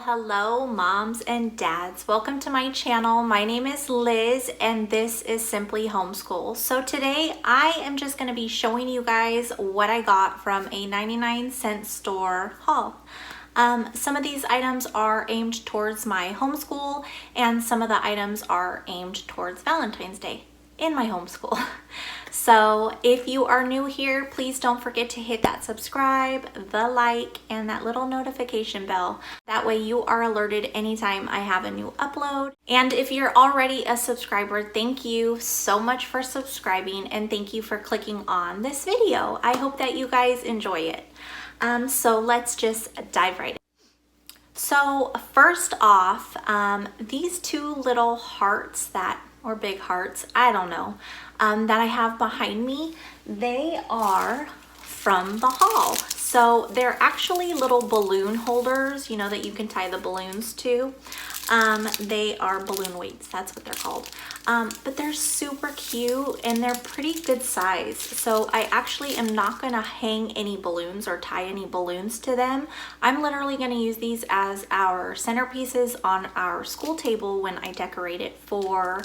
Hello moms and dads, welcome to my channel. My name is Liz and this is Simply Homeschool. So today I am just going to be showing you guys what I got from a 99-cent store haul. Some of these items are aimed towards my homeschool and some of the items are aimed towards Valentine's Day in my homeschool. So if you are new here, please don't forget to hit that subscribe, the like, and that little notification bell. That way you are alerted anytime I have a new upload. And if you're already a subscriber, thank you so much for subscribing and thank you for clicking on this video. I hope that you guys enjoy it. So let's just dive right in. So first off, these two little hearts or big hearts, I don't know, that I have behind me, they are from the haul. So they're actually little balloon holders, you know, that you can tie the balloons to. They are balloon weights, that's what they're called. But they're super cute and they're pretty good size. So I actually am not gonna hang any balloons or tie any balloons to them. I'm literally gonna use these as our centerpieces on our school table when I decorate it for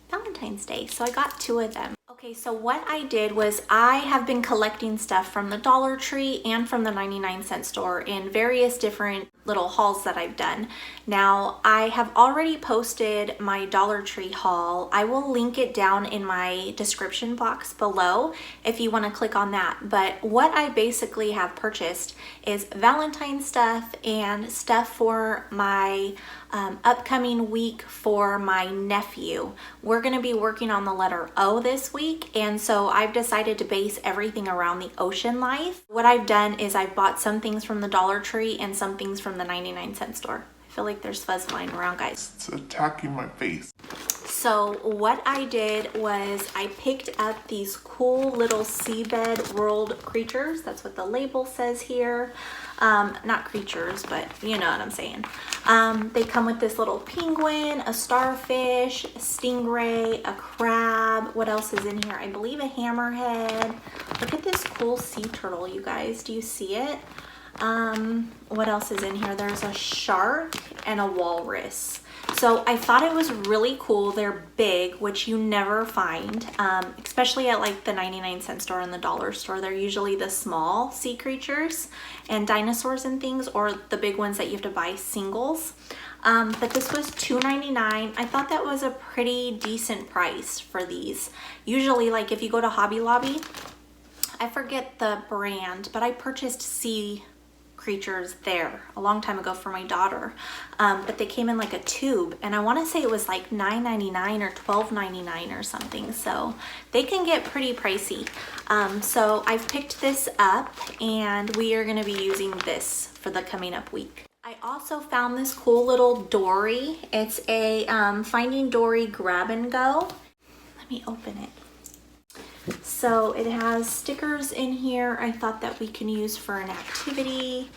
Valentine's Day. So I got two of them. Okay, so what I did was I have been collecting stuff from the Dollar Tree and from the 99-cent store in various different little hauls that I've done. Now, I have already posted my Dollar Tree haul. I will link it down in my description box below if you want to click on that. But what I basically have purchased is Valentine stuff and stuff for my upcoming week for my nephew. We're going to be working on the letter O this week, and so I've decided to base everything around the ocean life. What I've done is I've bought some things from the Dollar Tree and some things from the 99-cent store. I feel like there's fuzz flying around, guys. It's attacking my face. So what I did was I picked up these cool little seabed world creatures. That's what the label says here. Not creatures, but you know what I'm saying. They come with this little penguin, a starfish, a stingray, a crab. What else is in here? I believe a hammerhead. Look at this cool sea turtle, you guys. Do you see it? What else is in here? There's a shark and a walrus. So I thought it was really cool. They're big, which you never find, especially at like the 99-cent store and the dollar store. They're usually the small sea creatures and dinosaurs and things, or the big ones that you have to buy singles. But this was $2.99. I thought that was a pretty decent price for these. Usually, like if you go to Hobby Lobby, I forget the brand, but I purchased sea creatures there a long time ago for my daughter, but they came in like a tube, and I want to say it was like $9.99 or $12.99 or something, so they can get pretty pricey. So I've picked this up and we are going to be using this for the coming up week. I also found this cool little Dory. It's a Finding Dory grab and go. Let me open it. So it has stickers in here I thought that we can use for an activity.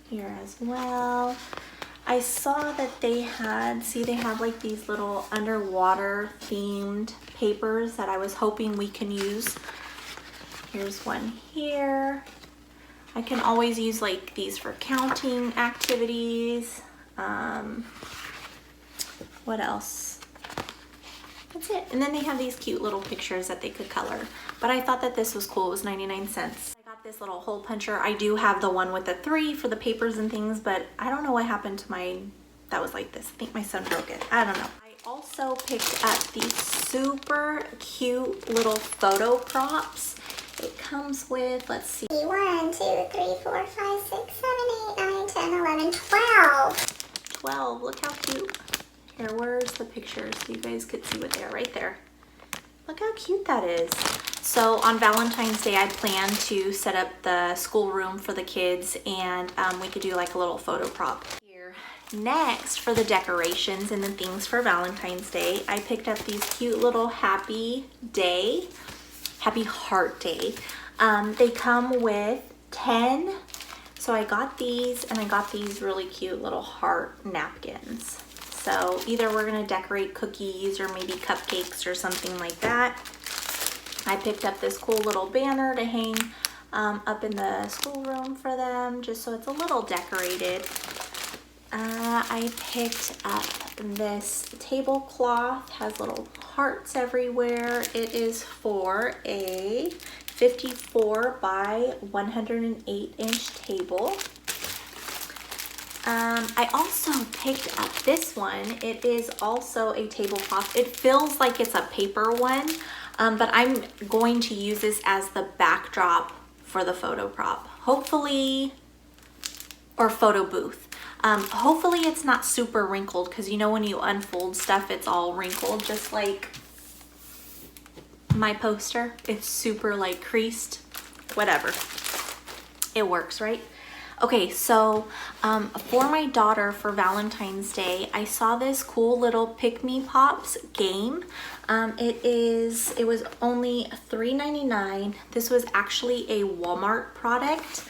Here as well. I saw that they had, they have like these little underwater themed papers that I was hoping we can use. Here's one here. I can always use like these for counting activities. What else? That's it. And then they have these cute little pictures that they could color. But I thought that this was cool. It was 99 cents. I got this little hole puncher. I do have the one with the 3 for the papers and things, but I don't know what happened to mine. That was like this. I think my son broke it. I don't know. I also picked up these super cute little photo props. It comes with, let's see. 1, 2, 3, 4, 5, 6, 7, 8, 9, 10, 11, 12. 12. Look how cute. Here, where's the pictures so you guys could see what they are? Right there. Look how cute that is. So on Valentine's Day, I plan to set up the schoolroom for the kids, and we could do like a little photo prop here. Next, for the decorations and the things for Valentine's Day, I picked up these cute little happy heart day. They come with 10. So I got these, and I got these really cute little heart napkins. So either we're gonna decorate cookies or maybe cupcakes or something like that. I picked up this cool little banner to hang up in the schoolroom for them, just so it's a little decorated. I picked up this tablecloth, has little hearts everywhere. It is for a 54 by 108 inch table. I also picked up this one. It is also a tablecloth. It feels like it's a paper one, but I'm going to use this as the backdrop for the photo prop. Hopefully, or photo booth. Hopefully it's not super wrinkled, because you know when you unfold stuff, it's all wrinkled, just like my poster. It's super like creased, whatever. It works, right? Okay, so for my daughter for Valentine's Day, I saw this cool little Pick Me Pops game. It was only $3.99. This was actually a Walmart product.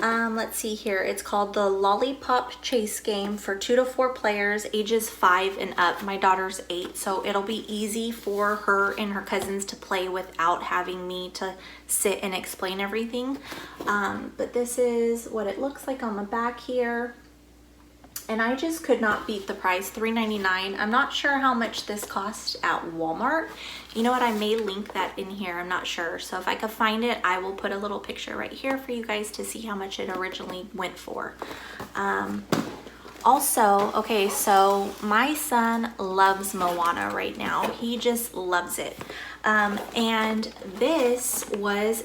Let's see here. It's called the Lollipop Chase Game for 2 to 4 players, ages 5 and up. My daughter's 8, so it'll be easy for her and her cousins to play without having me to sit and explain everything. But this is what it looks like on the back here. And I just could not beat the price, $3.99. I'm not sure how much this cost at Walmart. You know what, I may link that in here, I'm not sure. So if I could find it, I will put a little picture right here for you guys to see how much it originally went for. Also, okay, so my son loves Moana right now. He just loves it. And this was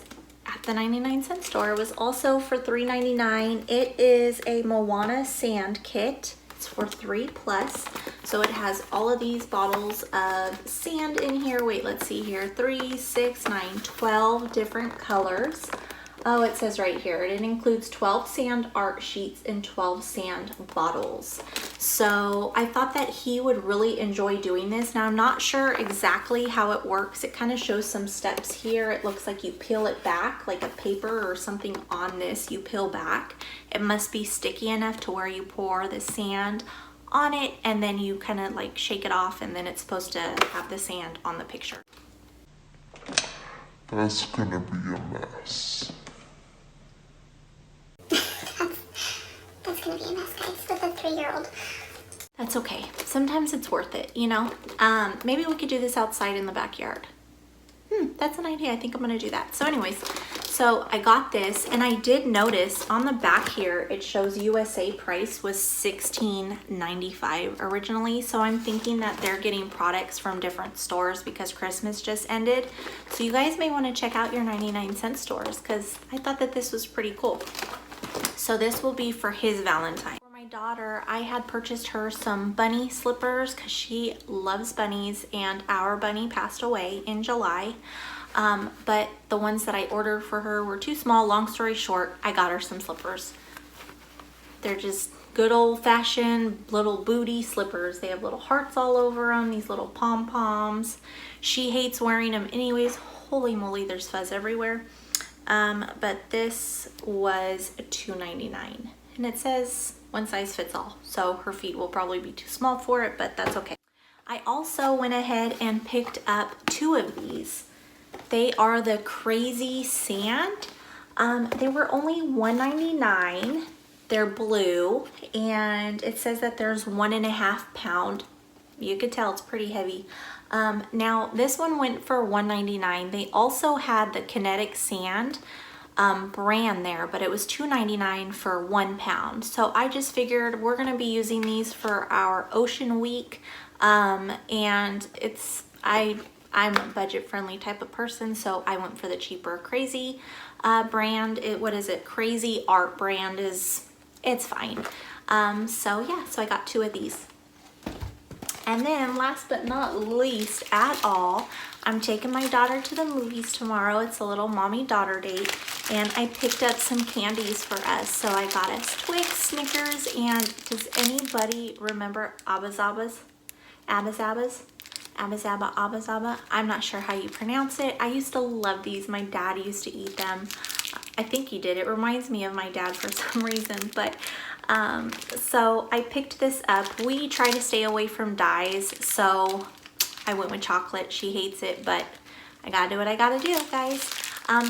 at the 99-cent store. It was also for $3.99. It is a Moana sand kit. It's for 3+. So it has all of these bottles of sand in here. Wait, let's see here. 3, 6, 9, 12 different colors. Oh, it says right here, it includes 12 sand art sheets and 12 sand bottles. So I thought that he would really enjoy doing this. Now I'm not sure exactly how it works. It kind of shows some steps here. It looks like you peel it back, like a paper or something on this, you peel back. It must be sticky enough to where you pour the sand on it and then you kind of like shake it off, and then it's supposed to have the sand on the picture. That's gonna be a mess. That's gonna be a mess, guys, with a 3-year-old. That's okay. Sometimes it's worth it, you know? Maybe we could do this outside in the backyard. That's an idea. I think I'm gonna do that. So anyways, so I got this, and I did notice on the back here, it shows USA price was $16.95 originally. So I'm thinking that they're getting products from different stores because Christmas just ended. So you guys may wanna check out your 99-cent stores, because I thought that this was pretty cool. So this will be for his Valentine. For my daughter, I had purchased her some bunny slippers because she loves bunnies, and our bunny passed away in July. But the ones that I ordered for her were too small. Long story short, I got her some slippers. They're just good old-fashioned little booty slippers. They have little hearts all over them, these little pom-poms. She hates wearing them anyways. Holy moly, there's fuzz everywhere. But this was $2.99, and it says one size fits all. So her feet will probably be too small for it, but that's okay. I also went ahead and picked up 2 of these. They are the Crazy Sand. They were only $1.99. They're blue, and it says that there's 1.5 pounds. You could tell it's pretty heavy. Now this one went for $1.99. They also had the Kinetic Sand brand there, but it was $2.99 for 1 pound. So I just figured we're gonna be using these for our Ocean Week, and I'm a budget-friendly type of person, so I went for the cheaper Crazy brand. What is it? Crazy Art brand it's fine. So yeah, so I got 2 of these. And then last but not least at all, I'm taking my daughter to the movies tomorrow. It's a little mommy-daughter date, and I picked up some candies for us. So I got us Twix, Snickers, and does anybody remember Abba Zabbas? Abba Zabbas? Abba Zabba, Abba Zabba? I'm not sure how you pronounce it. I used to love these. My dad used to eat them. I think he did. It reminds me of my dad for some reason, but so I picked this up. We try to stay away from dyes, so I went with chocolate. She hates it, but I gotta do what I gotta do, guys.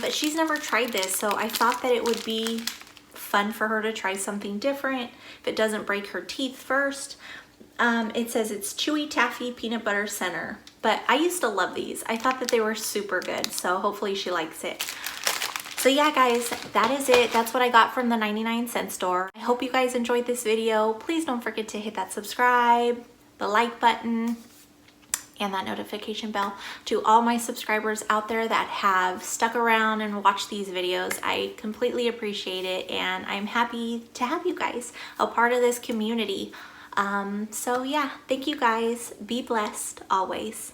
but she's never tried this, so I thought that it would be fun for her to try something different if it doesn't break her teeth first. It says it's chewy taffy peanut butter center, but I used to love these. I thought that they were super good, so hopefully she likes it. So yeah, guys, that is it. That's what I got from the 99-cent store. I hope you guys enjoyed this video. Please don't forget to hit that subscribe, the like button, and that notification bell. To all my subscribers out there that have stuck around and watched these videos, I completely appreciate it, and I'm happy to have you guys a part of this community. So yeah, thank you guys. Be blessed always.